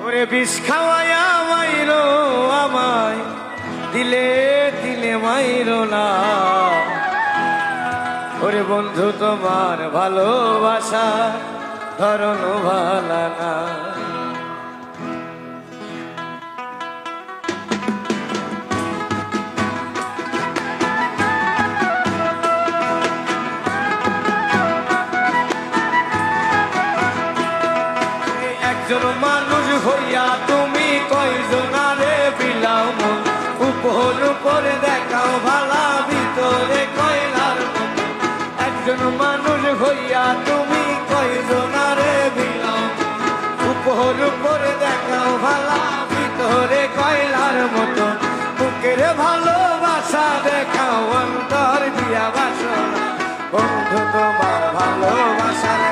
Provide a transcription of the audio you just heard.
ওরে বিষ খাওয়ায়া মাইরো আমায়, দিলে দিলে মাইরো না। ওরে বন্ধু তোমার ভালোবাসা ধরন ভালা না। একজন মানুষ হইয়া তুমি কয়জনারে বিলাও মন, উপর উপরে দেখাও ভালা ভিতরে কয়লার মন। একজন মানুষ হইয়া তুমি কয়জনারে বিলাও, উপর উপরে দেখাও ভালা ভিতরে কয়লার মতো। বুকের ভালোবাসা দেখাও অন্তর দিয়া বাসনা, বন্ধু তোমার ভালোবাসার